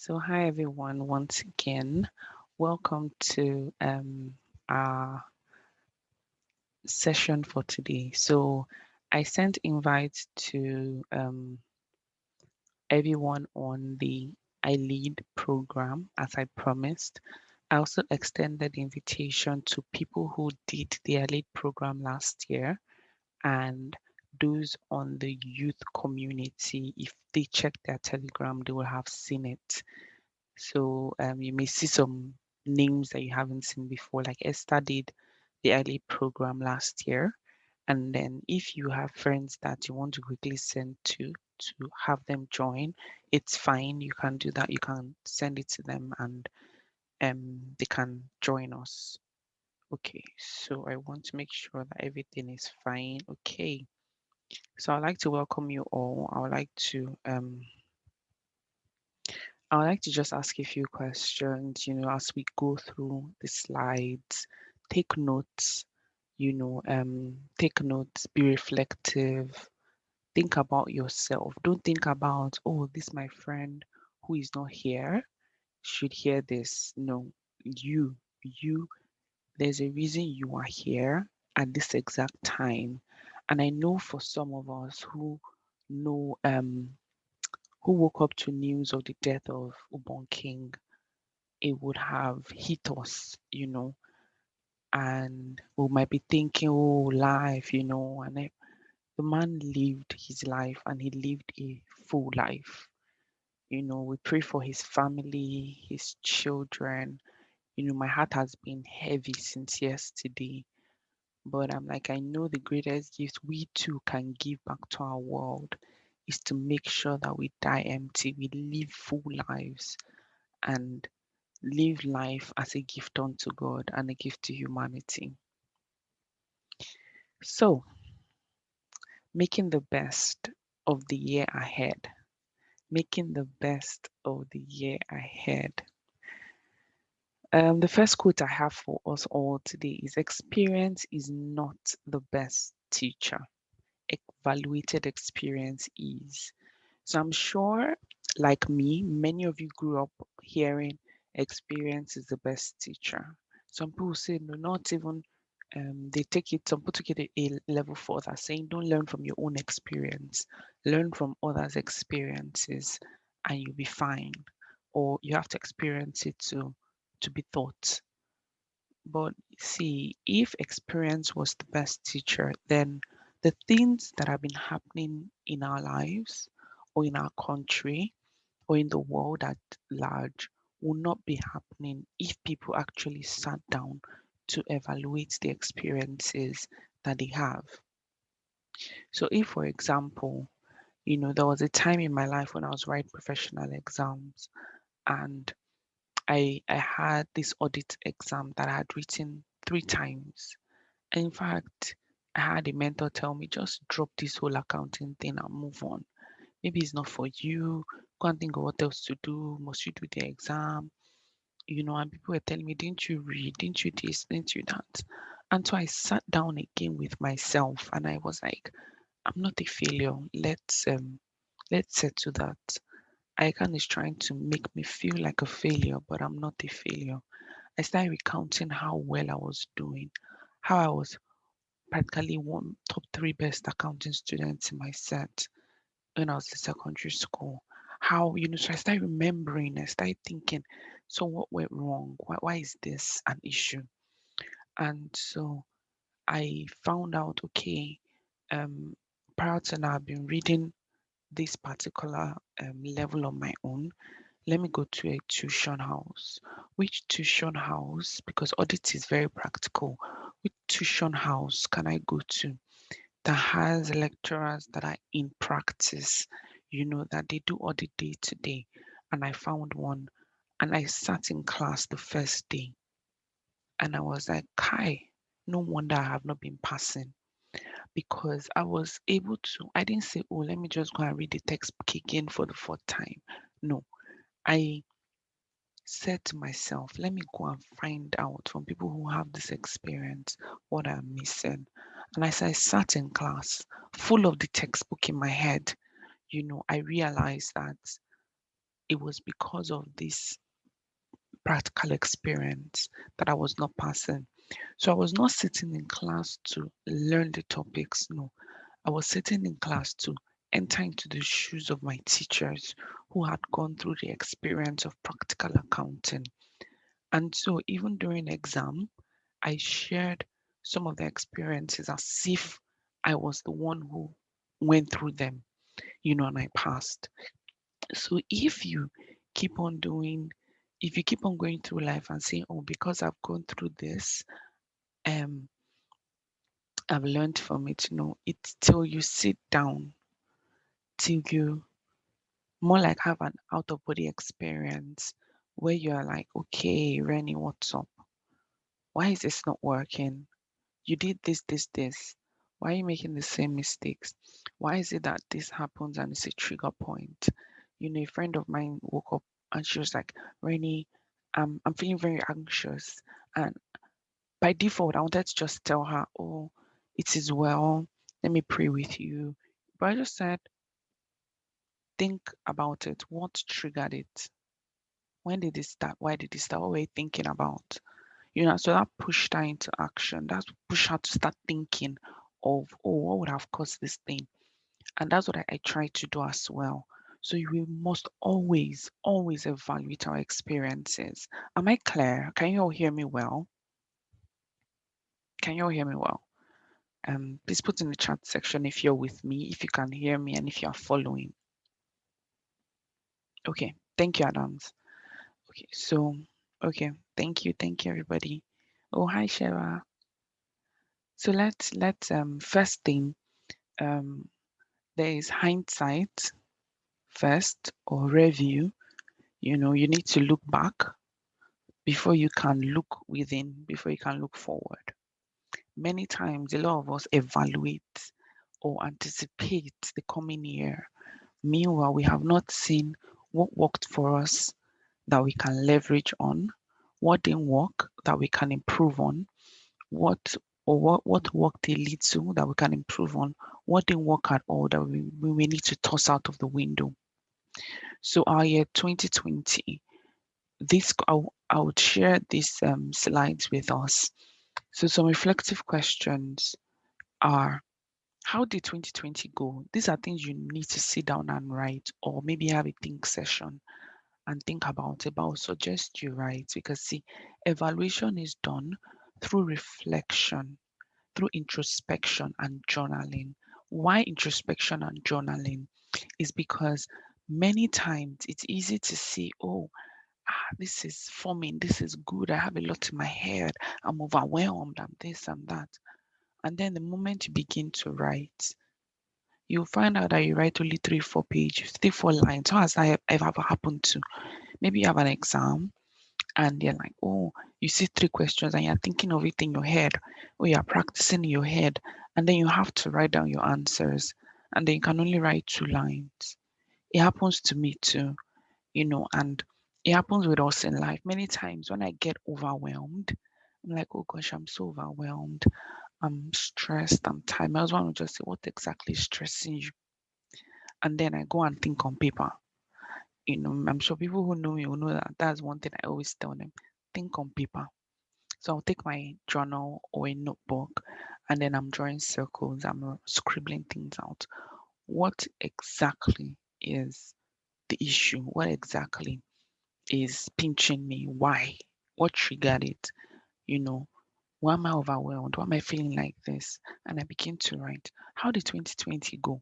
So, hi everyone, once again, welcome to our session for today. So, I sent invites to everyone on the I Lead program as I promised. I also extended the invitation to people who did the I Lead program last year and those on the youth community. If they check their Telegram, they will have seen it. So you may see some names that you haven't seen before, like Esther did the early program last year. And then if you have friends that you want to quickly send to have them join, it's fine. You can do that. You can send it to them and they can join us. Okay, so I want to make sure that everything is fine. Okay, so I'd like to welcome you all. I would like to just ask a few questions, as we go through the slides. Take notes, take notes, be reflective, think about yourself. Don't think about, oh, this my friend who is not here should hear this. No, you, there's a reason you are here at this exact time. And I know for some of us know who woke up to news of the death of Ubon King, it would have hit us, and we might be thinking, oh, life, the man lived his life and he lived a full life. We pray for his family, his children. My heart has been heavy since yesterday. But I'm like, I know the greatest gift we too can give back to our world is to make sure that we die empty, we live full lives and live life as a gift unto God and a gift to humanity. So, making the best of the year ahead. Making the best of the year ahead. The first quote I have for us all today is: experience is not the best teacher. Evaluated experience is. So I'm sure, like me, many of you grew up hearing experience is the best teacher. Some people say no, not even they take it, some people took it a level further, saying don't learn from your own experience, learn from others' experiences and you'll be fine. Or you have to experience it to be taught. But see, if experience was the best teacher, then the things that have been happening in our lives or in our country or in the world at large will not be happening if people actually sat down to evaluate the experiences that they have. So, if, for example, there was a time in my life when I was writing professional exams and I had this audit exam that I had written 3 times. In fact, I had a mentor tell me, just drop this whole accounting thing and move on. Maybe it's not for you. Go and think of what else to do. Must you do the exam? And people were telling me, didn't you read? Didn't you this? Didn't you that? And so I sat down again with myself and I was like, I'm not a failure. Let's settle that. ICANN is trying to make me feel like a failure, but I'm not a failure. I started recounting how well I was doing, how I was practically one top 3 best accounting students in my set when I was in secondary school. How, so I started remembering, I started thinking, so what went wrong? Why is this an issue? And so I found out, okay, um, prior to now, I've been reading this particular level on my own. Let me go to a tuition house. Which tuition house? Because audit is very practical. Which tuition house can I go to that has lecturers that are in practice, that they do audit day to day? And I found one and I sat in class the first day and I was like, Kai, no wonder I have not been passing because I was able to, I didn't say, oh, let me just go and read the textbook again for the fourth time. No, I said to myself, let me go and find out from people who have this experience what I'm missing. And as I sat in class, full of the textbook in my head, I realized that it was because of this practical experience that I was not passing. So I was not sitting in class to learn the topics. No, I was sitting in class to enter into the shoes of my teachers who had gone through the experience of practical accounting. And so even during exam, I shared some of the experiences as if I was the one who went through them, and I passed. So if you keep on going through life and saying, oh, because I've gone through this, um, I've learned from it, it's till you sit down, till you more like have an out of body experience where you're like, okay, Rennie, what's up? Why is this not working? You did this. Why are you making the same mistakes? Why is it that this happens and it's a trigger point? A friend of mine woke up and she was like, Rainy, I'm feeling very anxious. And by default, I wanted to just tell her, oh, it is well. Let me pray with you. But I just said, think about it. What triggered it? When did it start? Why did it start? What were you thinking about? So that pushed her into action. That pushed her to start thinking of, oh, what would have caused this thing? And that's what I try to do as well. So we must always, always evaluate our experiences. Am I clear? Can you all hear me well? Can you all hear me well? Please put in the chat section if you're with me, if you can hear me, and if you are following. Okay, thank you, Adams. Okay, so, okay, thank you, everybody. Oh, hi, Shara. So let's first thing, um there is hindsight first or review. You need to look back before you can look within, before you can look forward. Many times a lot of us evaluate or anticipate the coming year. Meanwhile, we have not seen what worked for us that we can leverage on, what didn't work that we can improve on, what worked a little that we can improve on, what didn't work at all that we may need to toss out of the window. So our year 2020, I would share these slides with us. So some reflective questions are, how did 2020 go? These are things you need to sit down and write, or maybe have a think session and think about it. But I'll suggest you write, because see, evaluation is done through reflection, through introspection and journaling. Why introspection and journaling? Is because many times it's easy to see, oh, this is forming, this is good, I have a lot in my head, I'm overwhelmed, I'm this and that. And then the moment you begin to write, you'll find out that you write only 3, 4 pages, 3, 4 lines. How has that ever happened to? Maybe you have an exam and you're like, oh, you see 3 questions and you're thinking of it in your head, or you're practicing in your head, and then you have to write down your answers, and then you can only write 2 lines. It happens to me too, and it happens with us in life. Many times when I get overwhelmed, I'm like, oh gosh, I'm so overwhelmed. I'm stressed. I'm tired. My husband will just say, what exactly is stressing you? And then I go and think on paper. I'm sure people who know me will know that that's one thing I always tell them, think on paper. So I'll take my journal or a notebook, and then I'm drawing circles, I'm scribbling things out. What exactly is the issue? What exactly is pinching me? Why? What triggered it? You know, why am I overwhelmed? Why am I feeling like this? And I begin to write, how did 2020 go?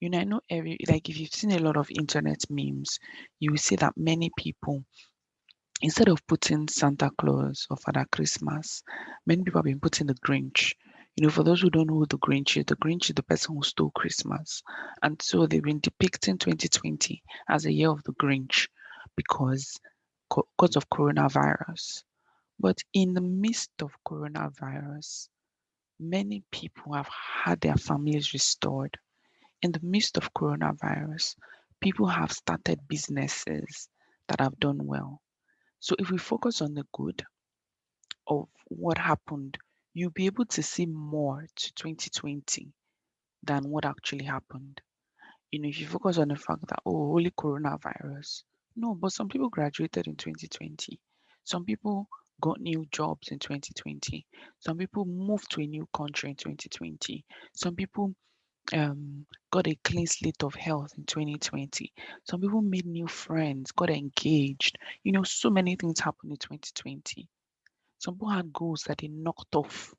I know like if you've seen a lot of internet memes, you will see that many people, instead of putting Santa Claus or Father Christmas, many people have been putting the Grinch. For those who don't know who the Grinch is the person who stole Christmas. And so they've been depicting 2020 as a year of the Grinch because, because of coronavirus. But in the midst of coronavirus, many people have had their families restored. In the midst of coronavirus, people have started businesses that have done well. So if we focus on the good of what happened, you'll be able to see more to 2020 than what actually happened. If you focus on the fact that, oh, holy coronavirus, No, but some people graduated in 2020. Some people got new jobs in 2020. Some people moved to a new country in 2020. Some people got a clean slate of health in 2020. Some people made new friends, got engaged. So many things happened in 2020. Some people had goals that they knocked off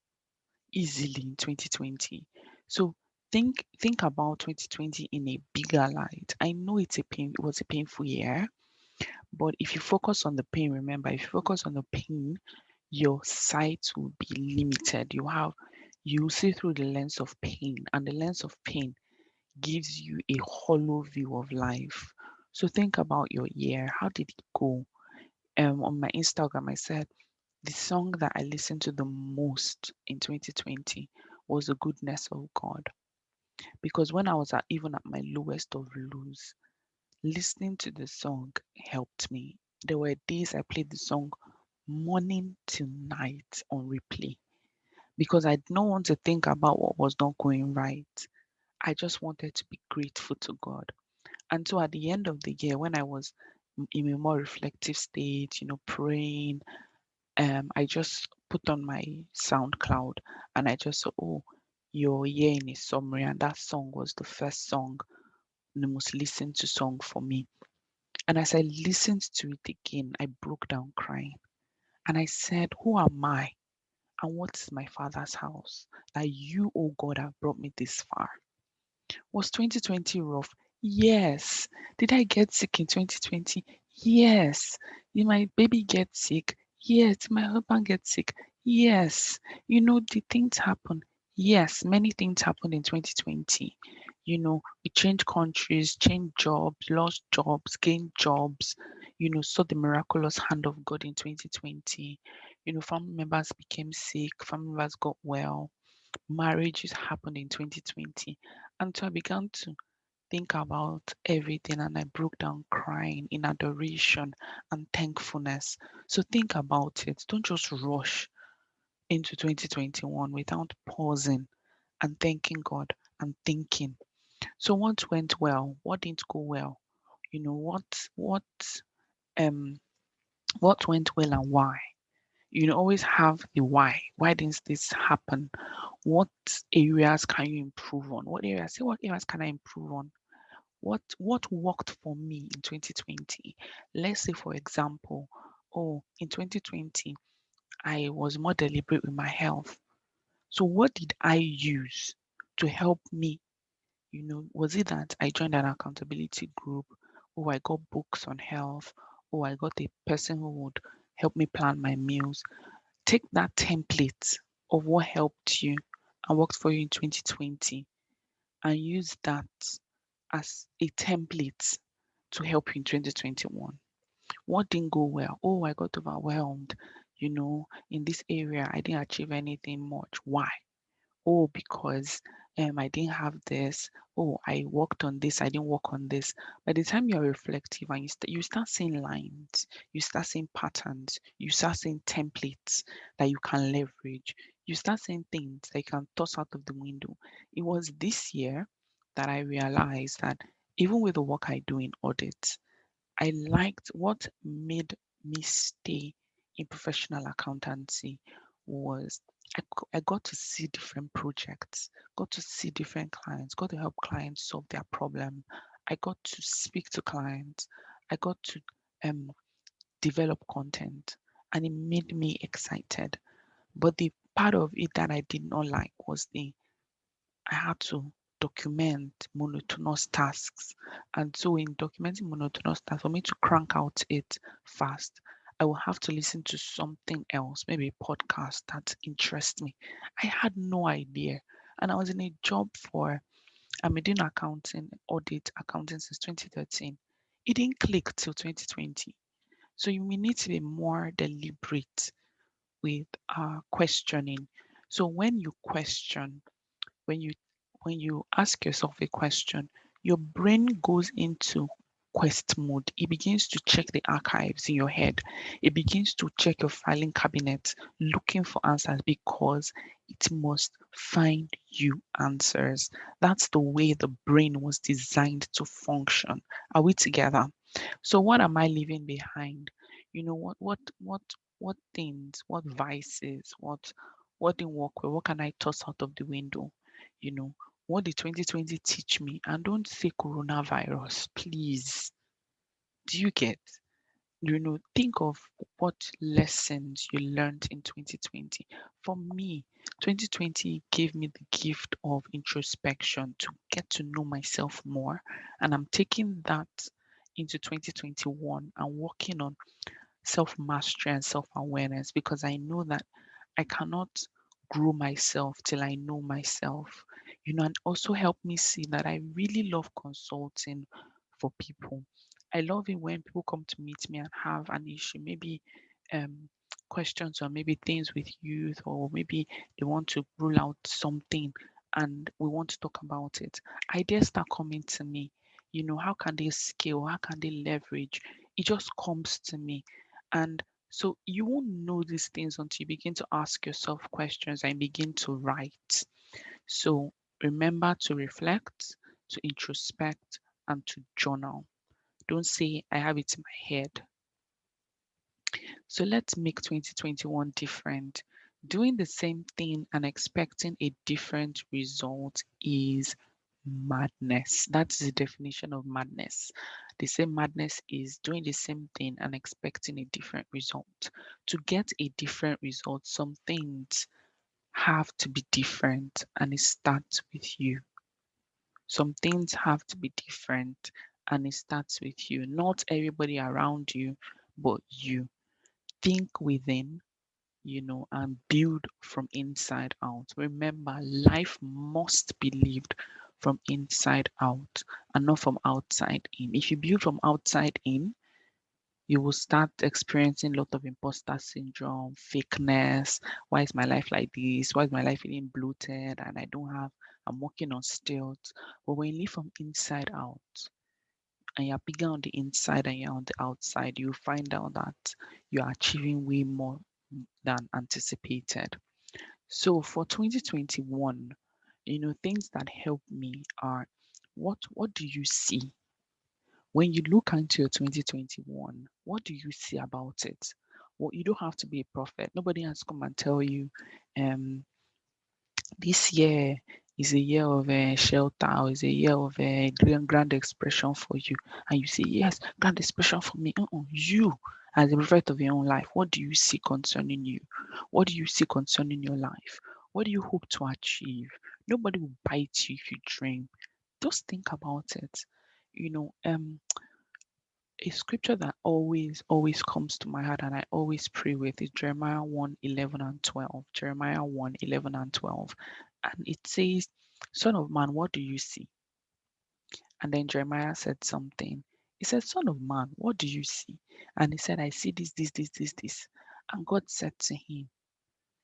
easily in 2020. So think about 2020 in a bigger light. I know it was a painful year, but if you focus on the pain, remember, if you focus on the pain, your sight will be limited. You see through the lens of pain, and the lens of pain gives you a hollow view of life. So think about your year. How did it go? On my Instagram, I said the song that I listened to the most in 2020 was the goodness of God. Because when I was even at my lowest of lows, listening to the song helped me. There were days I played the song morning to night on replay because I didn't want to think about what was not going right. I just wanted to be grateful to God. And so at the end of the year, when I was in a more reflective state, praying, I just put on my SoundCloud and I just said, oh, your year in a summary. And that song was the first song, the most listened to song for me. And as I listened to it again, I broke down crying. And I said, who am I? And what is my father's house? That you, oh God, have brought me this far. Was 2020 rough? Yes. Did I get sick in 2020? Yes. Did my baby get sick? Yes. Did my husband get sick? Yes. Did things happen? Yes, many things happened in 2020. We changed countries, changed jobs, lost jobs, gained jobs, saw the miraculous hand of God in 2020. Family members became sick, family members got well, marriages happened in 2020. And so I began to think about everything and I broke down crying in adoration and thankfulness. So think about it. Don't just rush into 2021 without pausing and thanking God and thinking. So what went well? What didn't go well? You know um what went well and why? Always have the why. Why didn't this happen? What areas can you improve on? What areas can I improve on? What worked for me in 2020? Let's say, for example, oh, in 2020, I was more deliberate with my health. So what did I use to help me? Was it that I joined an accountability group? Oh, I got books on health. Oh, I got a person who would help me plan my meals. Take that template of what helped you and worked for you in 2020 and use that as a template to help you in 2021. What didn't go well? Oh, I got overwhelmed. In this area, I didn't achieve anything much. Why? Oh, because I didn't have this. Oh, I worked on this. I didn't work on this. By the time you're reflective and you start seeing lines, you start seeing patterns, you start seeing templates that you can leverage. You start seeing things that you can toss out of the window. It was this year that I realized that even with the work I do in audit, I liked what made me stay in professional accountancy was I got to see different projects, got to see different clients, got to help clients solve their problem. I got to speak to clients. I got to um, develop content, and it made me excited. But the part of it that I did not like was I had to document monotonous tasks. And so in documenting monotonous tasks, for me to crank out it fast, I will have to listen to something else, maybe a podcast that interests me. I had no idea. And I was in a job I'm doing accounting, audit accounting since 2013. It didn't click till 2020. So you may need to be more deliberate with questioning. So when you question, when you when you ask yourself a question, your brain goes into quest mode. It begins to check the archives in your head. It begins to check your filing cabinet, looking for answers because it must find you answers. That's the way the brain was designed to function. Are we together? So what am I leaving behind? What things, what vices, what didn't work well, what can I toss out of the window? You know, what did 2020 teach me? And don't say coronavirus, please. Do you get? Think of what lessons you learned in 2020. For me, 2020 gave me the gift of introspection to get to know myself more. And I'm taking that into 2021 and working on self mastery and self awareness because I know that I cannot grow myself till I know myself. And also help me see that I really love consulting for people. I love it when people come to meet me and have an issue, maybe um, questions or maybe things with youth, or maybe they want to rule out something and we want to talk about it. Ideas start coming to me. How can they scale? How can they leverage? It just comes to me. And so you won't know these things until you begin to ask yourself questions and begin to write. So remember to reflect, to introspect, and to journal. Don't say, I have it in my head. So let's make 2021 different. Doing the same thing and expecting a different result is madness. That's the definition of madness. They say madness is doing the same thing and expecting a different result. To get a different result, some things have to be different, and it starts with you. Some things have to be different, and it starts with you. Not everybody around you, but you. Think within, and build from inside out. Remember, life must be lived from inside out and not from outside in. If you build from outside in, you will start experiencing a lot of imposter syndrome, fakeness. Why is my life like this? Why is my life feeling bloated and I'm working on stilts? But when you live from inside out and you're bigger on the inside and you're on the outside, you find out that you're achieving way more than anticipated. So for 2021, things that help me are what do you see? When you look into your 2021, what do you see about it? Well, you don't have to be a prophet. Nobody has come and tell you, um, this year is a year of shelter, or is a year of grand expression for you. And you say, yes, grand expression for me. You, as a prophet of your own life, what do you see concerning you? What do you see concerning your life? What do you hope to achieve? Nobody will bite you if you dream. Just think about it. You know, um, a scripture that always comes to my heart and I always pray with is Jeremiah 1:11 and 12. Jeremiah 1:11 and 12. And it says, Son of man, what do you see? And then Jeremiah said something. He said, Son of man, what do you see? And he said, I see this. And God said to him,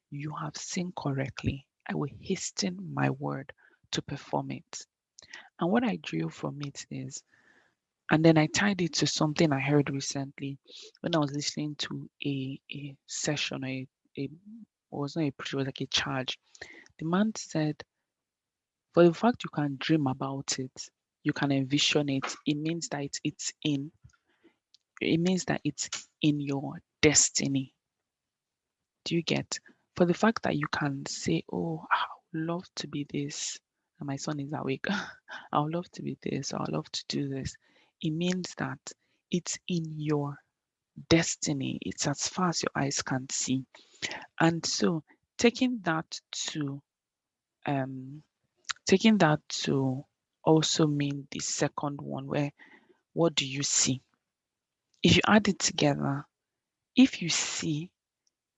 You have seen correctly. I will hasten my word to perform it. And what I drew from it is, and then I tied it to something I heard recently when I was listening to a session, it was not a preach, it was like a charge. The man said, for the fact you can dream about it, you can envision it, it means that it's in your destiny. Do you get? For the fact that you can say, oh, I would love to be this, and my son is awake, I would love to be this, or I would love to do this. It means that it's in your destiny. It's as far as your eyes can see. And so taking that to um taking that to also mean the second one where what do you see? If you add it together, if you see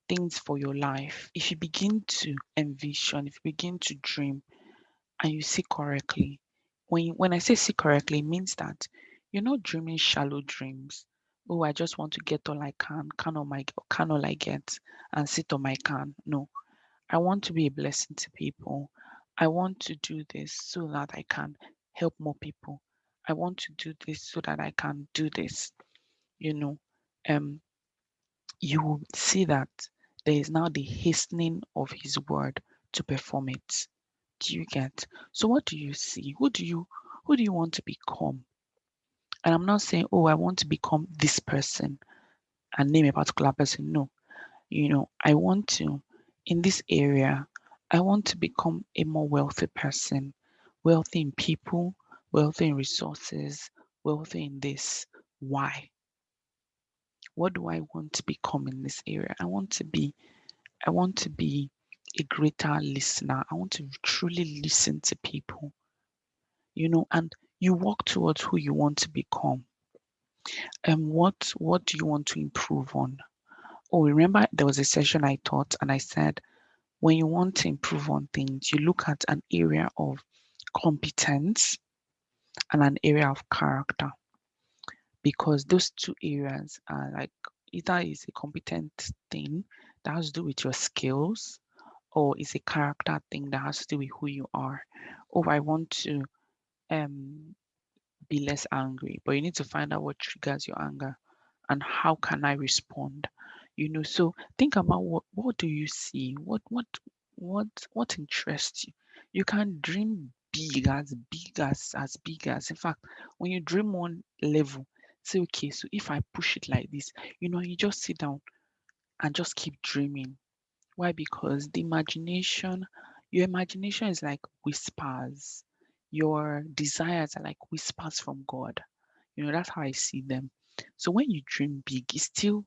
things for your life, if you begin to envision, if you begin to dream and you see correctly, when I say see correctly, it means that you're not dreaming shallow dreams. Oh, I just want to get all I can all I get and sit on my can. No, I want to be a blessing to people. I want to do this so that I can help more people. I want to do this so that I can do this. You know, um, you will see that there is now the hastening of his word to perform it. Do you get? So what do you see? Who do you want to become? And I'm not saying, oh, I want to become this person and name a particular person. No, I want to, in this area, I want to become a more wealthy person, wealthy in people, wealthy in resources, wealthy in this. Why? What do I want to become in this area? I want to be a greater listener. I want to truly listen to people, and you work towards who you want to become. And what do you want to improve on? Oh, remember there was a session I taught and I said when you want to improve on things, you look at an area of competence and an area of character, because those two areas are like either is a competent thing that has to do with your skills, or is a character thing that has to do with who you are. Or I want to um be less angry, but you need to find out what triggers your anger and how can I respond. So think about what do you see? What interests you? You can dream big as in fact, when you dream one level, say okay, so if I push it like this, you just sit down and just keep dreaming. Why? Because your imagination is like whispers. Your desires are like whispers from God. That's how I see them. So when you dream big, it's still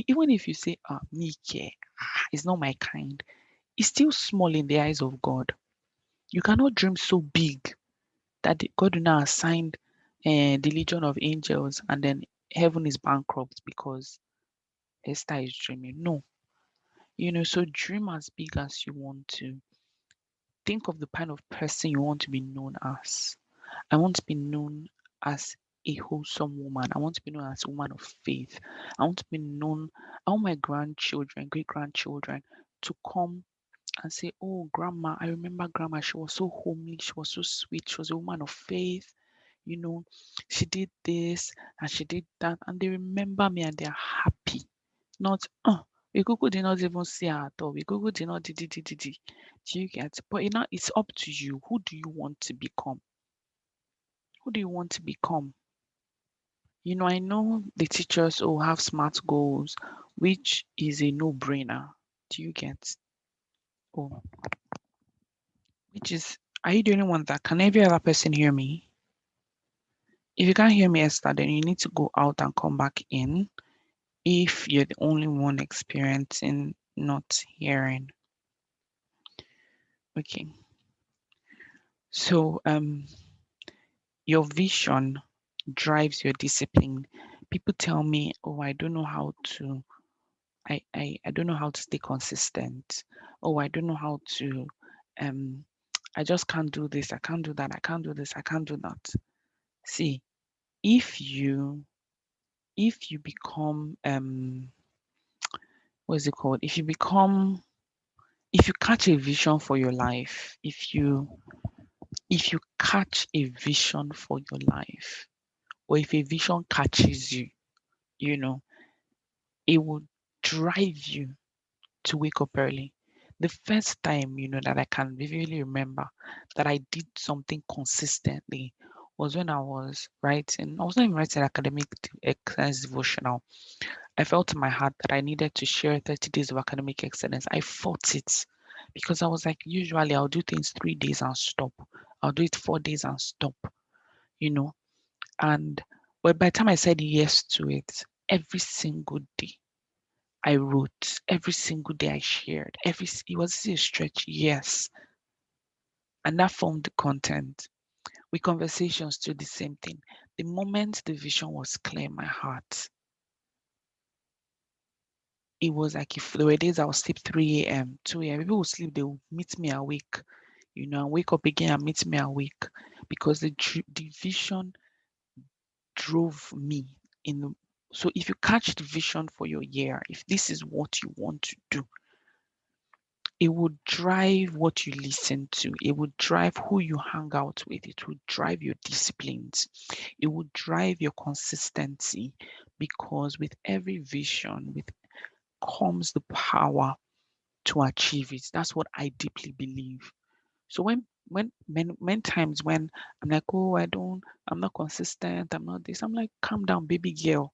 even if you say, me care, it's not my kind, it's still small in the eyes of God. You cannot dream so big that God will now assign the legion of angels and then heaven is bankrupt because Esther is dreaming. No. So dream as big as you want to. Think of the kind of person you want to be known as. I want to be known as a wholesome woman. I want to be known as a woman of faith. I want to be known, I want my grandchildren, great grandchildren to come and say, oh, grandma, I remember grandma. She was so homely. She was so sweet. She was a woman of faith. You know, she did this and she did that. And they remember me and they're happy. Not, we Google did not even see her at all. We Google did not did. Do you get? But it's up to you. Who do you want to become? Who do you want to become? I know the teachers all have smart goals, which is a no-brainer. Do you get? Oh, which is, are you the only one that can every other person hear me? If you can't hear me, Esther, then you need to go out and come back in if you're the only one experiencing not hearing. Okay. So, your vision drives your discipline. People tell me, oh, I don't know how to I don't know how to stay consistent. Oh, I don't know how to um I just can't do this, I can't do that, I can't do this, I can't do that. See, if you become what is it called? If you catch a vision for your life, if you catch a vision for your life, or if a vision catches you, you know, it will drive you to wake up early. The first time, that I can vividly remember that I did something consistently was when I was writing. I was not even writing academic excellence devotional. I felt in my heart that I needed to share 30 days of academic excellence. I fought it because I was like, usually I'll do things 3 days and stop. I'll do it 4 days and stop, you know. And but by the time I said yes to it, every single day I wrote, every single day I shared. It was a stretch, yes, and that formed the content. With conversations to the same thing. The moment the vision was clear in my heart, it was like if there were days I would sleep 3 a.m., 2 a.m. People would sleep, they would meet me awake, and wake up again and meet me awake because the vision drove me in the, so if you catch the vision for your year, if this is what you want to do, it would drive what you listen to. It would drive who you hang out with. It would drive your disciplines. It would drive your consistency because with every vision with comes the power to achieve it. That's what I deeply believe. So when When many times when I'm like, oh, I'm not consistent, I'm not this. I'm like, calm down, baby girl,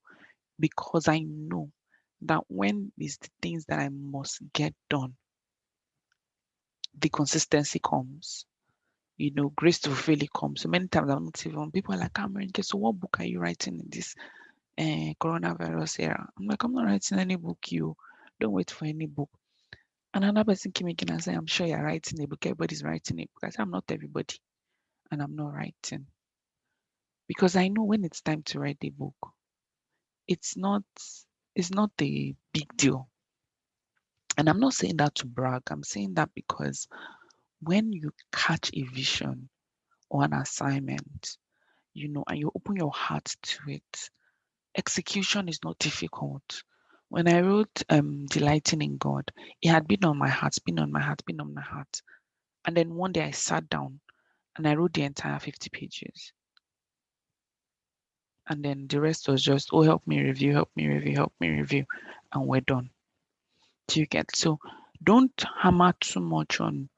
because I know that when it's the things that I must get done, the consistency comes. Grace to fulfill it comes. So many times I'm not even people are like, Cameron, okay, so what book are you writing in this coronavirus era? I'm like, I'm not writing any book, you don't wait for any book. And another person came again and said, I'm sure you're writing a book, everybody's writing a book. I said, I'm not everybody, and I'm not writing. Because I know when it's time to write a book, it's not it's not a big deal. And I'm not saying that to brag. I'm saying that because when you catch a vision or an assignment, and you open your heart to it, execution is not difficult. When I wrote Delighting in God, it had been on my heart, been on my heart, been on my heart. And then one day I sat down and I wrote the entire 50 pages. And then the rest was just, oh, help me review, help me review, help me review. And we're done. Do you get? So don't hammer too much on,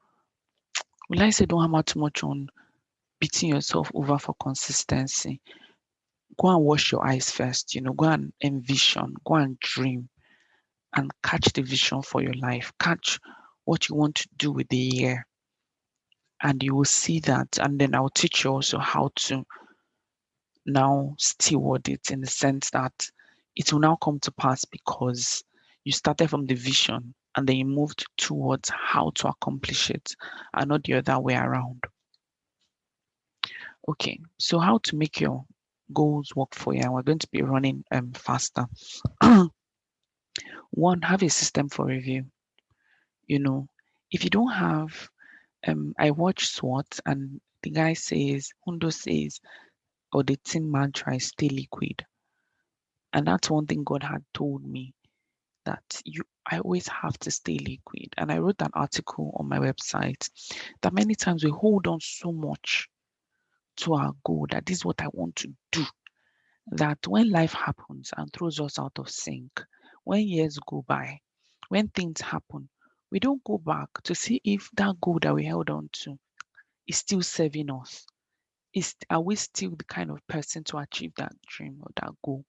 will I say don't hammer too much on beating yourself over for consistency. Go and wash your eyes first, go and envision, go and dream and catch the vision for your life. Catch what you want to do with the year. And you will see that. And then I'll teach you also how to now steward it in the sense that it will now come to pass because you started from the vision and then you moved towards how to accomplish it and not the other way around. Okay, so how to make your goals work for you, and we're going to be running faster. One, have a system for review. You know, if you don't have, I watch SWOT and the guy says, Hundo says, or the team mantra is stay liquid. And that's one thing God had told me that I always have to stay liquid. And I wrote an article on my website that many times we hold on so much to our goal that this is what I want to do, that when life happens and throws us out of sync, when years go by, when things happen, we don't go back to see if that goal that we held on to is still serving us. Are we still the kind of person to achieve that dream or that goal?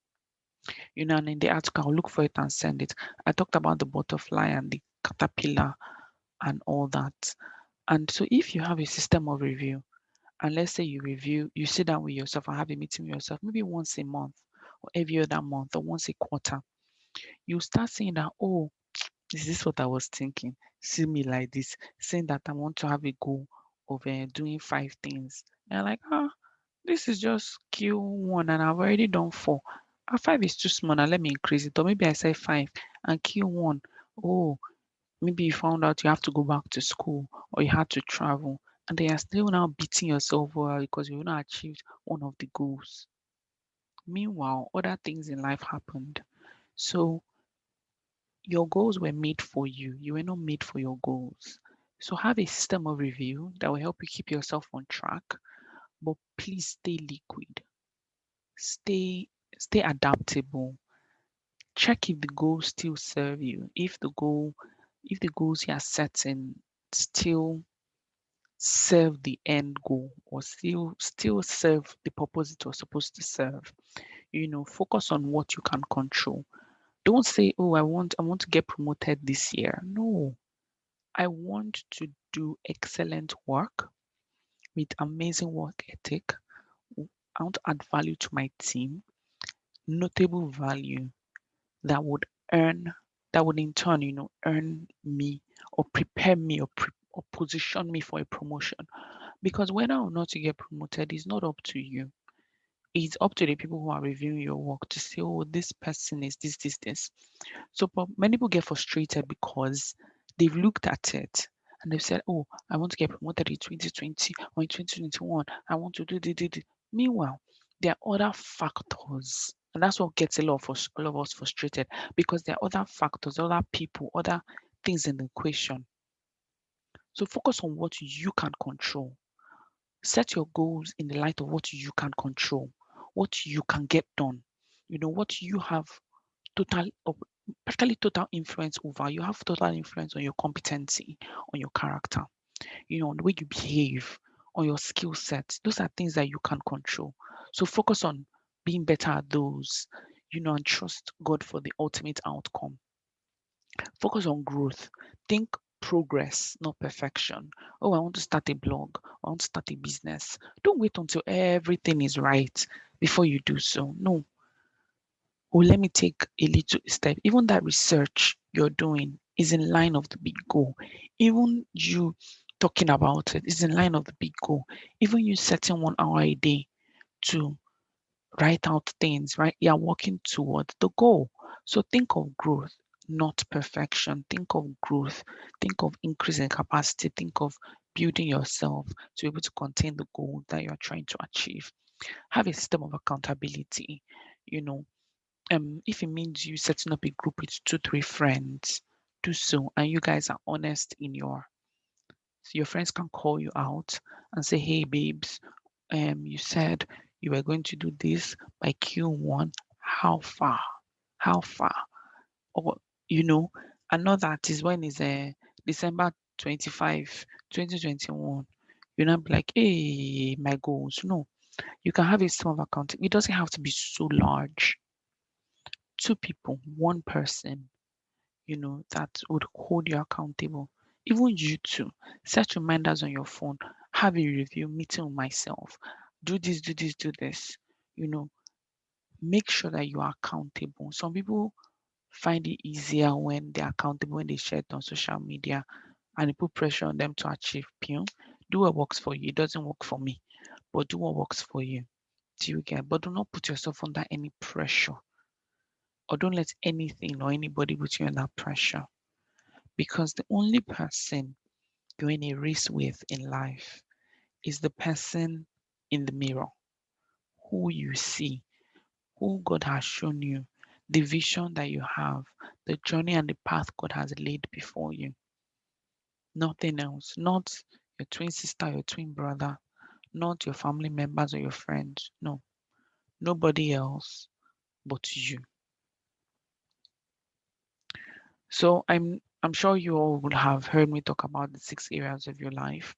And in the article, I'll look for it and send it. I talked about the butterfly and the caterpillar and all that. And so if you have a system of review, and let's say you sit down with yourself and have a meeting with yourself, maybe once a month or every other month or once a quarter, you start saying that, oh, this is what I was thinking. See me like this, saying that I want to have a goal of doing 5 things. And like, this is just Q1 and I've already done 4. 5 is too small. Now let me increase it. Or maybe I say 5 and Q1. Oh, maybe you found out you have to go back to school or you had to travel. And then you're still now beating yourself over because you've not achieved one of the goals. Meanwhile, other things in life happened. So your goals were made for you. You were not made for your goals. So have a system of review that will help you keep yourself on track. But please stay liquid. Stay stay adaptable. Check if the goals still serve you. If the goals you are setting still serve the end goal or still serve the purpose it was supposed to serve. Focus on what you can control. Don't say, oh, I want to get promoted this year. No, I want to do excellent work with amazing work ethic. I want to add value to my team, notable value that would earn, that would in turn, earn me or prepare me or position me for a promotion. Because whether or not you get promoted is not up to you. It's up to the people who are reviewing your work to say, oh, this person is this, this, this. So but many people get frustrated because they've looked at it and they've said, oh, I want to get promoted in 2020 or in 2021. I want to do. Meanwhile, there are other factors. And that's what gets all of us frustrated because there are other factors, other people, other things in the equation. So focus on what you can control. Set your goals in the light of what you can control, what you can get done, what you have total or practically total influence over. You have total influence on your competency, on your character. on the way you behave, on your skill sets. Those are things that you can control. So focus on being better at those, and trust God for the ultimate outcome. Focus on growth. Think progress, not perfection. Oh, I want to start a blog. I want to start a business. Don't wait until everything is right before you do so. No. Oh, let me take a little step. Even that research you're doing is in line of the big goal. Even you talking about it is in line of the big goal. Even you setting 1 hour a day to write out things, right? You're working towards the goal. So think of growth, not perfection. Think of growth. Think of increasing capacity. Think of building yourself to be able to contain the goal that you're trying to achieve. Have a system of accountability. You know, if it means you setting up a group with 2, 3 friends, do so. And you guys are honest in so your friends can call you out and say, hey babes, you said you were going to do this by Q1. How far? How far? Or, you know, another that is when it's December 25, 2021. You're not be like, hey, my goals. No, you can have a sum of account. It doesn't have to be so large. 2 people, one person, that would hold you accountable. Even you too. Set reminders on your phone. Have a review meeting with myself. Do this, do this, do this. You know, make sure that you are accountable. Some people find it easier when they're accountable, when they share it on social media and it put pressure on them to achieve. Do what works for you. It doesn't work for me, but do what works for you. Do you get? But do not put yourself under any pressure or don't let anything or anybody put you under pressure because the only person you're in a race with in life is the person in the mirror, who you see, who God has shown you, the vision that you have, the journey and the path God has laid before you. Nothing else, not your twin sister, your twin brother, not your family members or your friends. No, nobody else but you. So I'm sure you all would have heard me talk about the 6 areas of your life.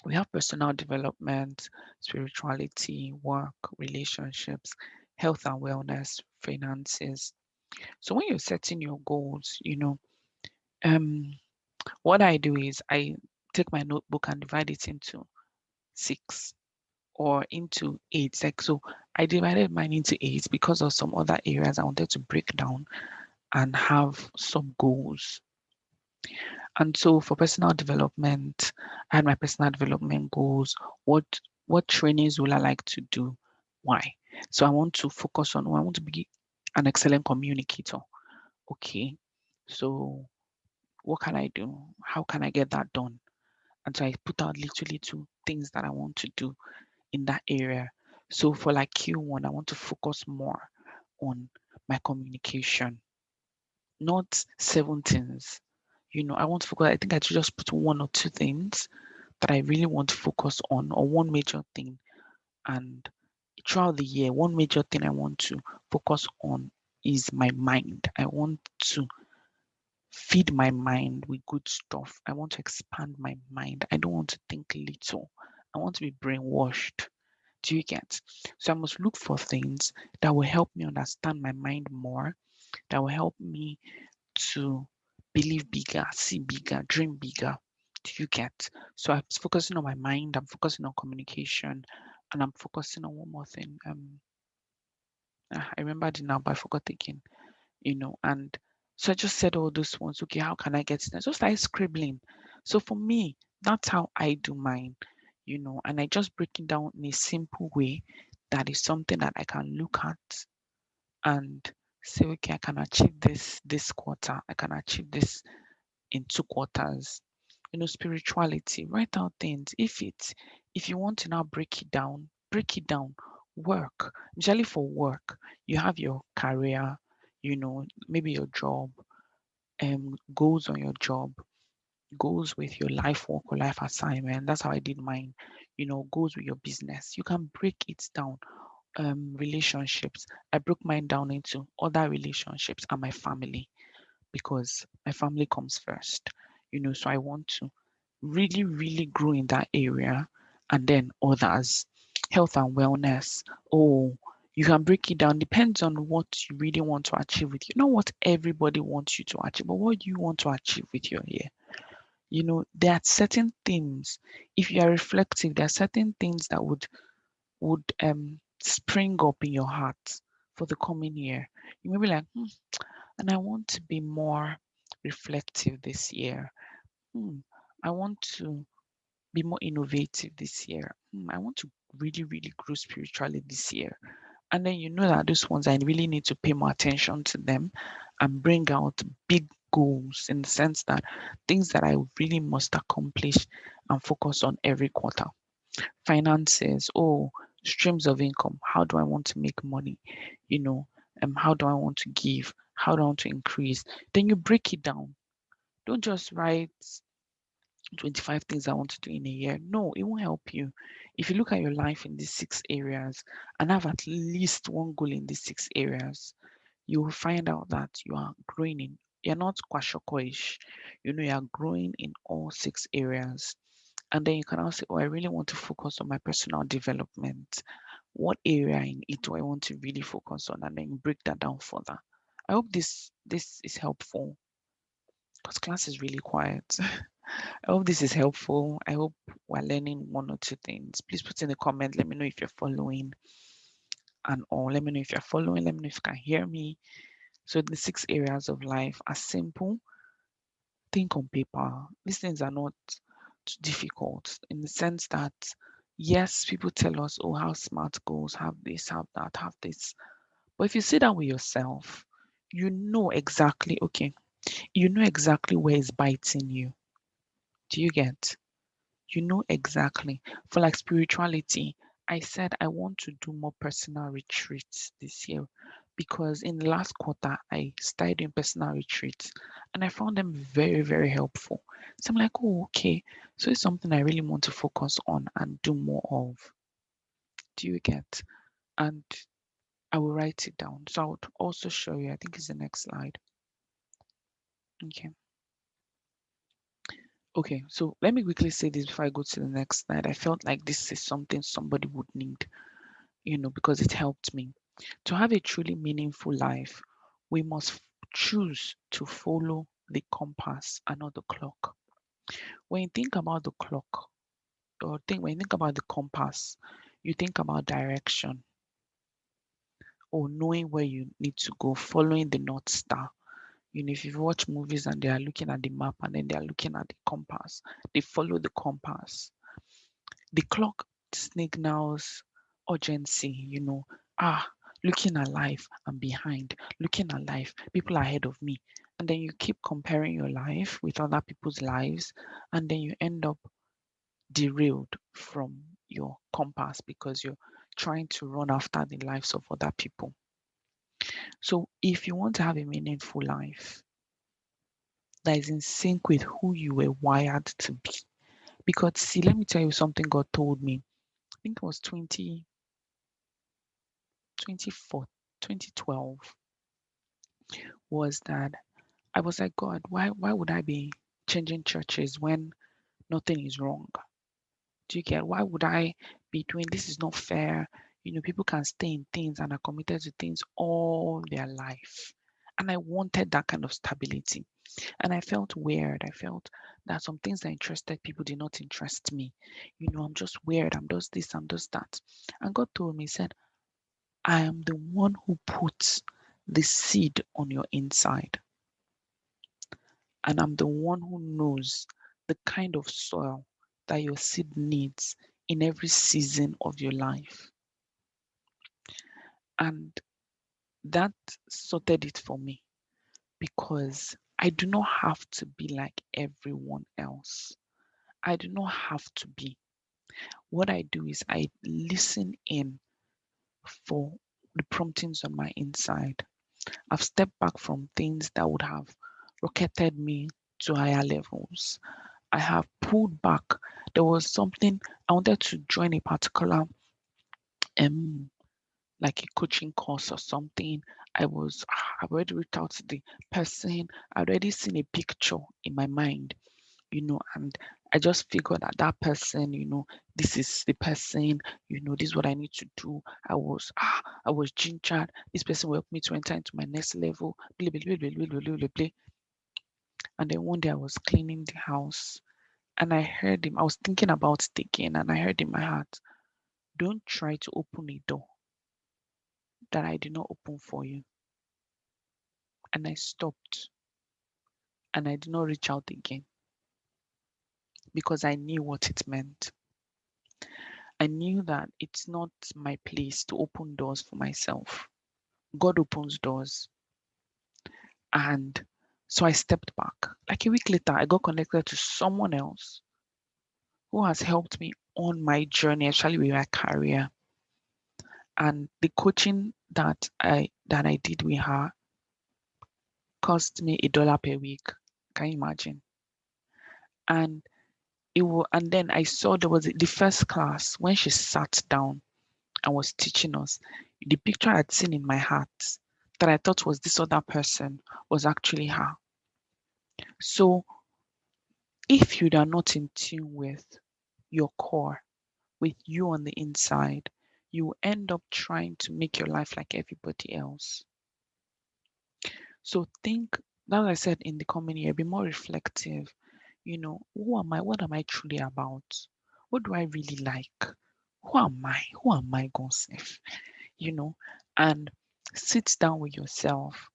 We have personal development, spirituality, work, relationships, health and wellness, finances. So when you're setting your goals, um, what I do is I take my notebook and divide it into 6 or into 8. Like so, I divided mine into 8 because of some other areas I wanted to break down and have some goals. And so for personal development, I had my personal development goals. What trainings will I like to do? Why? So I want to focus on, I want to be an excellent communicator. Okay. So what can I do? How can I get that done? And so I put out literally 2 things that I want to do in that area. So for like Q1, I want to focus more on my communication, not 7 things. I want to focus, I think I should just put 1 or 2 things that I really want to focus on, or one major thing. And throughout the year, one major thing I want to focus on is my mind. I want to feed my mind with good stuff. I want to expand my mind. I don't want to think little. I want to be brainwashed. Do you get? So I must look for things that will help me understand my mind more, that will help me to believe bigger, see bigger, dream bigger. Do you get? So I'm focusing on my mind, I'm focusing on communication, and I'm focusing on one more thing. I remembered it now, but I forgot again, and so I just said all those ones. Okay, how can I get it? I just started scribbling. So for me, that's how I do mine, and I just break it down in a simple way that is something that I can look at and say, okay, I can achieve this quarter, I can achieve this in 2 quarters. Spirituality, write out things. If you want to now break it down, break it down. Work, usually for work, you have your career, maybe your job, goals on your job, goals with your life work or life assignment. That's how I did mine. Goals with your business. You can break it down. Relationships. I broke mine down into other relationships and my family because my family comes first. So I want to really, really grow in that area, and then others. Health and wellness. Oh, you can break it down. Depends on what you really want to achieve with you. Not what everybody wants you to achieve, but what you want to achieve with your year. There are certain things. If you are reflective, there are certain things that would spring up in your heart for the coming year. You may be like, and I want to be more reflective this year. Hmm, I want to be more innovative this year. I want to really, really grow spiritually this year. And then you know that those ones, I really need to pay more attention to them and bring out big goals in the sense that things that I really must accomplish and focus on every quarter. Finances, oh, streams of income. How do I want to make money? You know, how do I want to give? How do I want to increase? Then you break it down. Don't just write 25 things I want to do in a year. No, it won't help you. If you look at your life in these 6 areas and have at least one goal in these 6 areas, you will find out that you are growing you're not kwashokoish. You are growing in all 6 areas. And then you can also say, oh, I really want to focus on my personal development. What area in it do I want to really focus on? And then break that down further. I hope this is helpful because class is really quiet. I hope this is helpful. I hope we're learning one or two things. Please put in the comment. Let me know if you're following and all. Let me know if you're following. Let me know if you can hear me. So the 6 areas of life are simple. Think on paper. These things are not too difficult in the sense that yes, people tell us, oh, have smart goals, have this, have that, have this. But if you sit down with yourself, you know exactly, okay, you know exactly where it's biting you. Do you get? You know exactly. For like spirituality, I said I want to do more personal retreats this year because in the last quarter I started doing personal retreats and I found them very, very helpful. So I'm like, oh, okay. So it's something I really want to focus on and do more of. Do you get? And I will write it down. So I would also show you, I think it's the next slide. Okay. Okay, so let me quickly say this before I go to the next slide. I felt like this is something somebody would need, because it helped me. To have a truly meaningful life, we must choose to follow the compass and not the clock. When you think about the clock, when you think about the compass, you think about direction or knowing where you need to go, following the North Star. If you watch movies and they are looking at the map and then they are looking at the compass, they follow the compass. The clock signals urgency, looking alive, I'm behind, looking alive, people are ahead of me. And then you keep comparing your life with other people's lives, and then you end up derailed from your compass because you're trying to run after the lives of other people. So if you want to have a meaningful life that is in sync with who you were wired to be, because see, let me tell you something God told me. I think it was 2024, 2012, was that I was like, God, why would I be changing churches when nothing is wrong? Do you get? Why would I be doing this? Is not fair. People can stay in things and are committed to things all their life. And I wanted that kind of stability. And I felt weird. I felt that some things that interested people did not interest me. I'm just weird. I'm just this, I'm just that. And God told me, He said, I am the one who puts the seed on your inside. And I'm the one who knows the kind of soil that your seed needs in every season of your life. And that sorted it for me because I do not have to be like everyone else. I do not have to be. What I do is I listen in for the promptings on my inside. I've stepped back from things that would have rocketed me to higher levels. I have pulled back. There was something I wanted to join a particular um like a coaching course or something. I've already reached out to the person. I'd already seen a picture in my mind. and I just figured that that person, this is the person, this is what I need to do. I was gingered. This person will help me to enter into my next level. Blah, blah, blah, blah, blah, blah, blah, blah. And then one day I was cleaning the house and I heard him. I was thinking about it again and I heard in my heart, don't try to open a door that I did not open for you. And I stopped and I did not reach out again because I knew what it meant. I knew that it's not my place to open doors for myself. God opens doors. And so I stepped back. Like a week later, I got connected to someone else who has helped me on my journey, actually with my career. And the coaching that I did with her cost me $1 per week. Can you imagine? And and then I saw there was the first class when she sat down and was teaching us. The picture I'd seen in my heart that I thought was this other person was actually her. So if you are not in tune with your core, with you on the inside, you end up trying to make your life like everybody else. So think, as I said in the coming year, be more reflective. Who am I? What am I truly about? What do I really like? Who am I? Who am I, going safe? You know, and sit down with yourself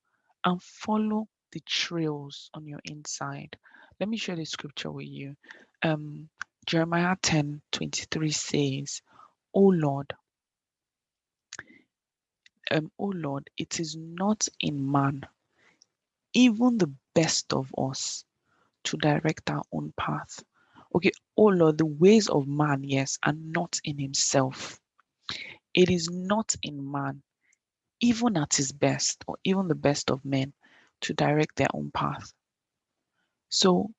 and follow the trails on your inside. Let me share the scripture with you. Um, Jeremiah 10:23 says, "O Lord, O Lord, it is not in man, even the best of us, to direct our own path." Okay, oh Lord, the ways of man, yes, are not in himself. It is not in man, even at his best, or even the best of men, to direct their own path. So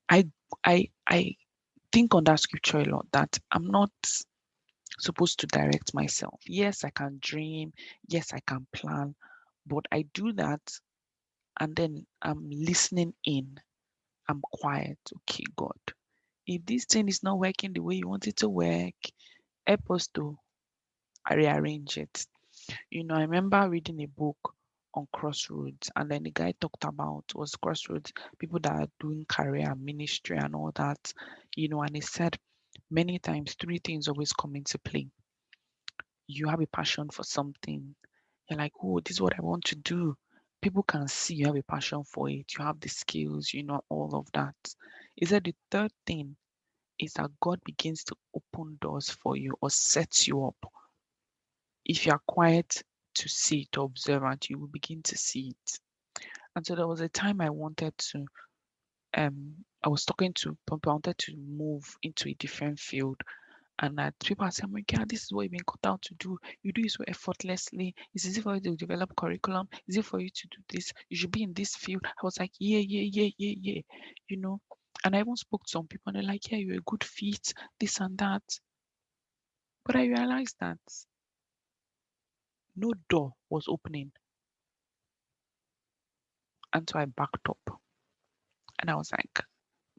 I I think on that scripture a lot that I'm not supposed to direct myself. Yes, I can dream, yes, I can plan, but I do that and then I'm listening in. I'm quiet. Okay, God. If this thing is not working the way you want it to work, help us to rearrange it. I remember reading a book on crossroads, and then the guy talked about was crossroads, people that are doing career and ministry and all that, and he said many times three things always come into play. You have a passion for something. You're like, oh, this is what I want to do. People can see you have a passion for it. You have the skills, all of that. He said the third thing is that God begins to open doors for you or sets you up. If you are quiet to see it, to observe it, you will begin to see it. And so there was a time I was talking to people, I wanted to move into a different field. And people are saying, "My God, this is what you've been cut out to do. You do it so effortlessly. It's easy for you to develop curriculum. It's easy for you to do this. You should be in this field." I was like, yeah, yeah, yeah, yeah, yeah. You know, and I even spoke to some people and they're like, "Yeah, you're a good fit, this and that." But I realized that no door was opening. And so I backed up and I was like,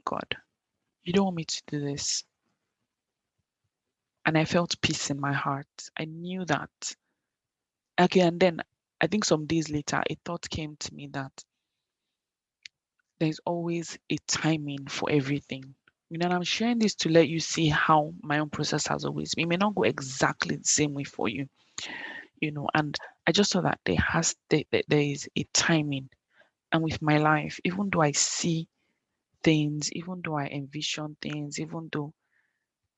God, you don't want me to do this. And I felt peace in my heart. I knew that. Okay, and then I think some days later, a thought came to me that there's always a timing for everything. And I'm sharing this to let you see how my own process has always been. It may not go exactly the same way for you, and I just saw that there is a timing. And with my life, even though I see things, even though I envision things, even though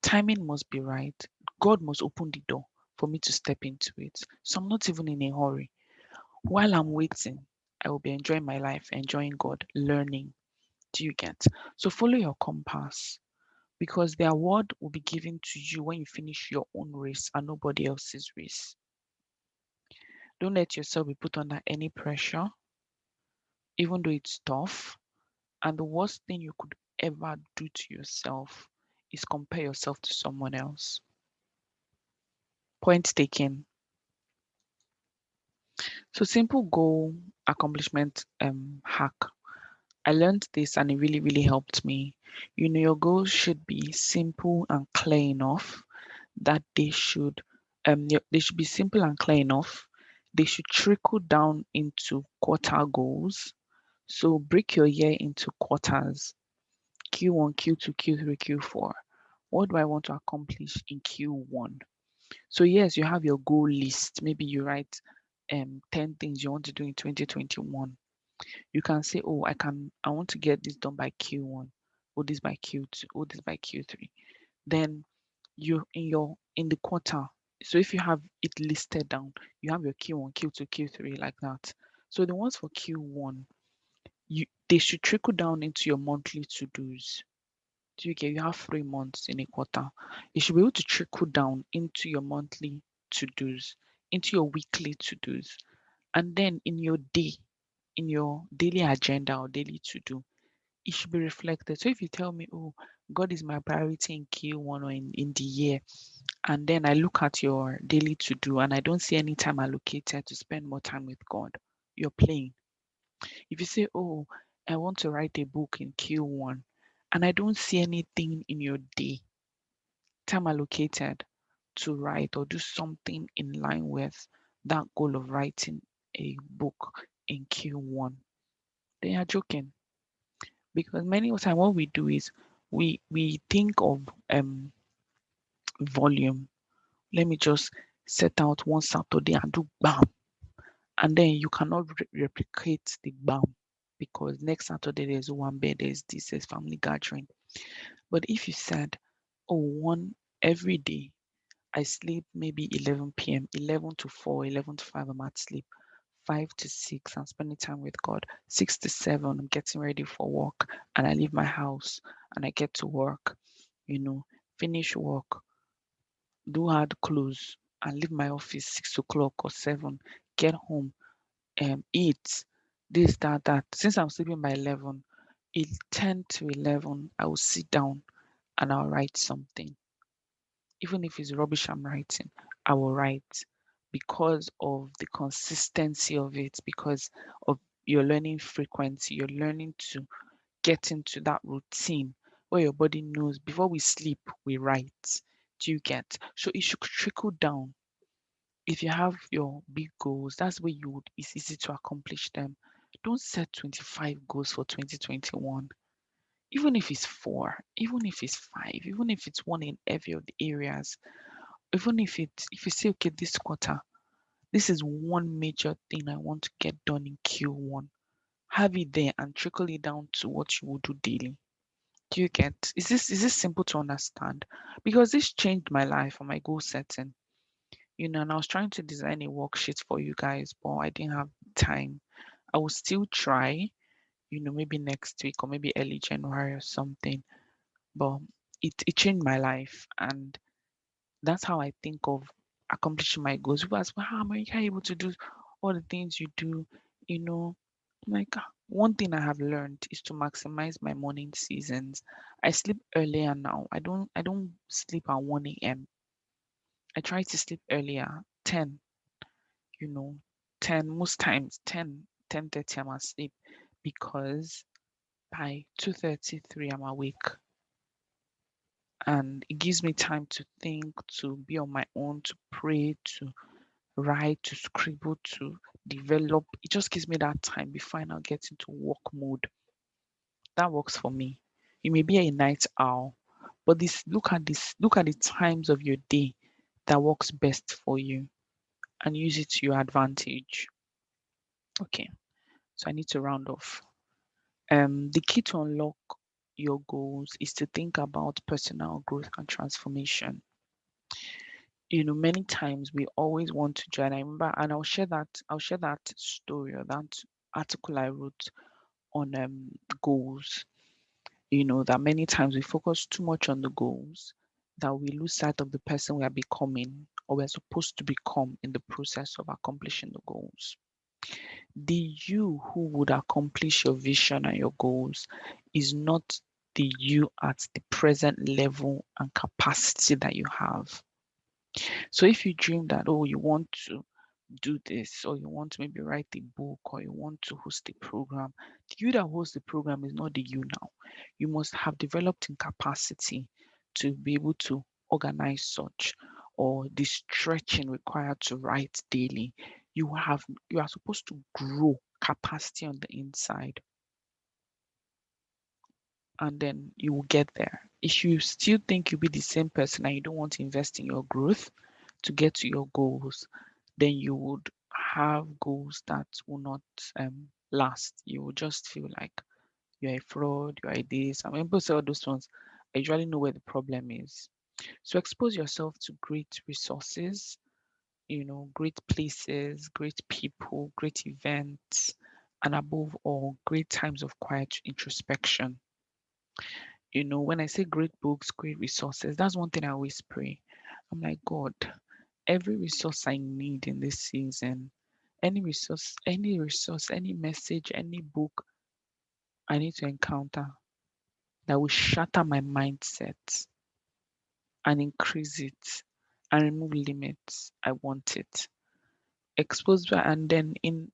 timing must be right, God must open the door for me to step into it. So I'm not even in a hurry. While I'm waiting, I will be enjoying my life, enjoying God, learning. Do you get? So follow your compass because the award will be given to you when you finish your own race and nobody else's race. Don't let yourself be put under any pressure, even though it's tough. And the worst thing you could ever do to yourself is compare yourself to someone else. Point taken. So simple goal accomplishment hack. I learned this and it really, really helped me. Your goals should be simple and clear enough that they should be simple and clear enough. They should trickle down into quarter goals. So break your year into quarters: Q1, Q2, Q3, Q4. What do I want to accomplish in Q1? So yes, you have your goal list. Maybe you write 10 things you want to do in 2021. You can say, oh, I want to get this done by Q1, or this by Q2, or this by Q3. Then you in the quarter. So if you have it listed down, you have your Q1, Q2, Q3 like that. So the ones for Q1, they should trickle down into your monthly to-dos. Do you get? You have 3 months in a quarter. You should be able to trickle down into your monthly to-dos, into your weekly to-dos, and then in your daily agenda or daily to-do, it should be reflected. So if you tell me, oh, God is my priority in Q1 or in the year, and then I look at your daily to do and I don't see any time allocated to spend more time with God, you're playing. If you say, oh, I want to write a book in Q1, and I don't see anything in your day, time allocated to write or do something in line with that goal of writing a book in Q1, they are joking. Because many of the time what we do is we think of volume. Let me just set out one Saturday and do bam, and then you cannot replicate the bam because next Saturday there's one bed, there's family gathering. But if you said, oh, one every day I sleep maybe 11 p.m., 11 to 4, 11 to 5, I'm at sleep. 5 to 6, I'm spending time with God. 6 to 7, I'm getting ready for work and I leave my house and I get to work, you know, finish work, do hard close and leave my office 6 o'clock or 7, get home, eat, this, that. Since I'm sleeping by 11, 10 to 11, I will sit down and I'll write something. Even if it's rubbish I'm writing, I will write because of the consistency of it, because of your learning frequency. You're learning to get into that routine where your body knows before we sleep, we write. Do you get? So it should trickle down. If you have your big goals, that's where it's easy to accomplish them. Don't set 25 goals for 2021. Even if it's four, even if it's five, even if it's one in every of the areas, even if you say, okay, this quarter, this is one major thing I want to get done in Q1. Have it there and trickle it down to what you will do daily. Do you get? Is this simple to understand? Because this changed my life and my goal setting. And I was trying to design a worksheet for you guys, but I didn't have time. I will still try, maybe next week or maybe early January or something. But it changed my life, and that's how I think of accomplishing my goals. People ask, well, how are you able to do all the things you do? You know, like one thing I have learned is to maximize my morning seasons. I sleep earlier now. I don't sleep at 1 a.m. I try to sleep earlier, 10, you know, 10, most times 10, 10:30 I'm asleep because by 2:33 I'm awake, and it gives me time to think, to be on my own, to pray, to write, to scribble, to develop. It just gives me that time before I now get into work mode. That works for me. You may be a night owl, but look at the times of your day that works best for you and use it to your advantage. Okay, so I need to round off. The key to unlock your goals is to think about personal growth and transformation. Many times we always want to join. I remember, and I'll share that story or that article I wrote on goals. That many times we focus too much on the goals that we lose sight of the person we are becoming or we're supposed to become in the process of accomplishing the goals. The you who would accomplish your vision and your goals is not the you at the present level and capacity that you have. So if you dream that, oh, you want to do this, or you want to maybe write a book, or you want to host a program, the you that hosts the program is not the you now. You must have developed in capacity to be able to organize such, or the stretching required to write daily. You are supposed to grow capacity on the inside, and then you will get there. If you still think you'll be the same person and you don't want to invest in your growth to get to your goals, then you would have goals that will not last. You will just feel like you're a fraud, you're a this. And when people say all those ones, I usually know where the problem is. So expose yourself to great resources, great places, great people, great events, and above all, great times of quiet introspection. When I say great books, great resources, that's one thing I always pray. I'm like, God, every resource I need in this season, any resource, any message, any book I need to encounter that will shatter my mindset and increase it and remove limits. I want it. Expose and then in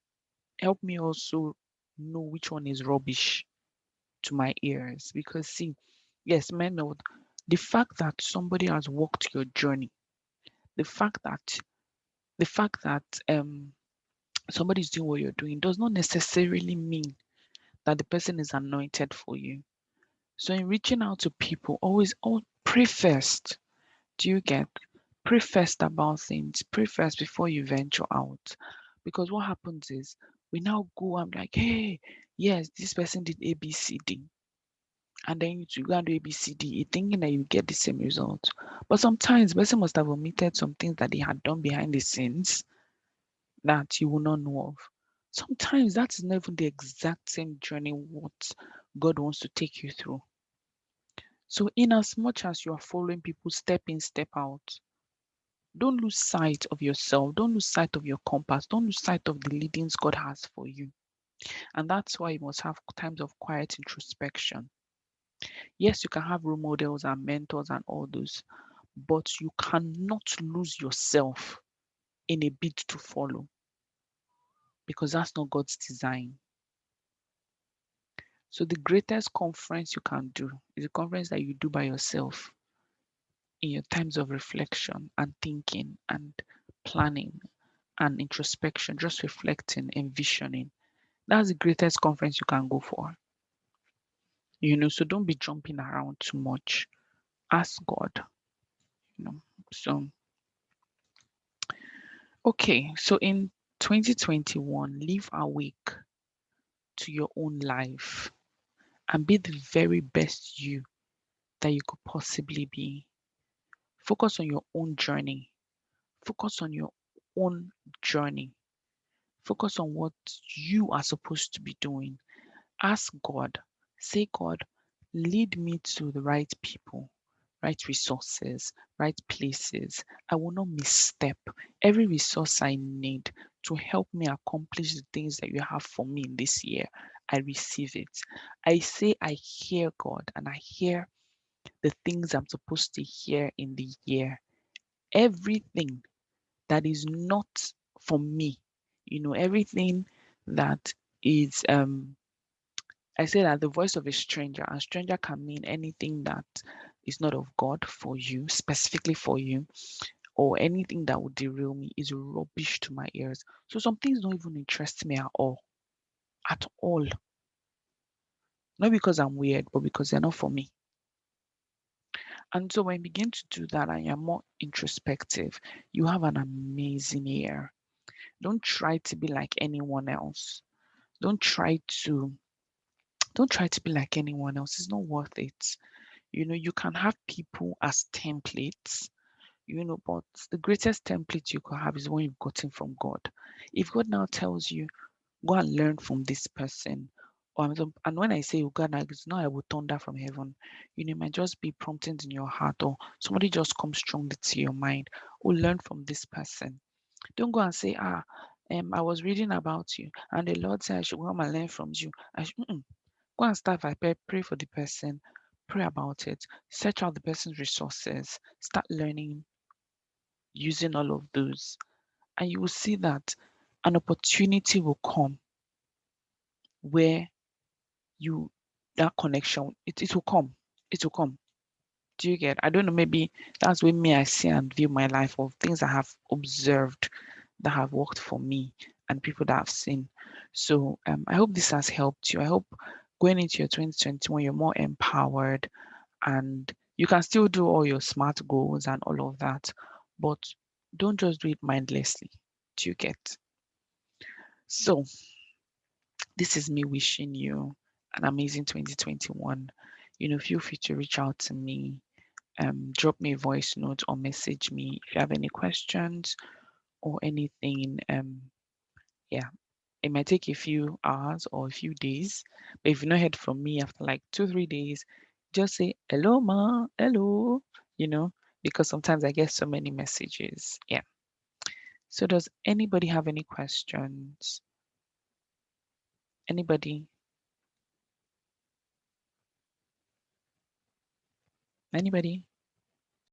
help me also know which one is rubbish to my ears. Because see, yes, men know the fact that somebody has walked your journey, the fact that the fact that somebody's doing what you're doing does not necessarily mean that the person is anointed for you. So in reaching out to people, always pray first. Do you get? Pray first about things. Pray first before you venture out. Because what happens is we now go, I'm like, hey, yes, this person did A, B, C, D. And then you go and do A, B, C, D, thinking that you get the same result. But sometimes the person must have omitted some things that they had done behind the scenes that you will not know of. Sometimes that is not even the exact same journey what God wants to take you through. So, in as much as you are following people step in, step out, don't lose sight of yourself. Don't lose sight of your compass. Don't lose sight of the leadings God has for you. And that's why you must have times of quiet introspection. Yes, you can have role models and mentors and all those, but you cannot lose yourself in a bid to follow because that's not God's design. So the greatest conference you can do is a conference that you do by yourself in your times of reflection and thinking and planning and introspection, just reflecting, envisioning. That's the greatest conference you can go for. So don't be jumping around too much. Ask God, you know. So, okay, so in 2021, live awake to your own life and be the very best you that you could possibly be. Focus on your own journey. Focus on your own journey. Focus on what you are supposed to be doing. Ask God, say, God, lead me to the right people, right resources, right places. I will not misstep. Every resource I need to help me accomplish the things that you have for me in this year, I receive it. I say, I hear God and I hear the things I'm supposed to hear in the year. Everything that is not for me, everything that is I say that the voice of a stranger can mean anything that is not of God for you, specifically for you, or anything that would derail me is rubbish to my ears. So some things don't even interest me at all. At all. Not because I'm weird, but because they're not for me. And so when you begin to do that and you're more introspective, you have an amazing year. Don't try to be like anyone else. Don't try to don't try to be like anyone else. It's not worth it. You can have people as templates, but the greatest template you could have is one you've gotten from God. If God now tells you, go and learn from this person, and when I say, oh God, now it's not I will thunder from heaven, it might just be promptings in your heart, or somebody just comes strongly to your mind, oh, learn from this person. Don't go and say, I was reading about you, and the Lord said I should come and learn from you. Go and start by pray for the person, pray about it, search out the person's resources, start learning using all of those, and you will see that an opportunity will come where you that connection it will come. It will come. Do you get? I don't know, maybe that's where me I see and view my life of things I have observed that have worked for me and people that I've seen. So I hope this has helped you. I hope going into your 2021 you're more empowered and you can still do all your smart goals and all of that, but don't just do it mindlessly. Do you get? So this is me wishing you an amazing 2021. Feel free to reach out to me, drop me a voice note or message me if you have any questions or anything. Yeah, it might take a few hours or a few days, but if you not heard from me after like 2, 3 days, just say hello, ma, hello, you know, because sometimes I get so many messages. Yeah. So does anybody have any questions? Anybody? Anybody?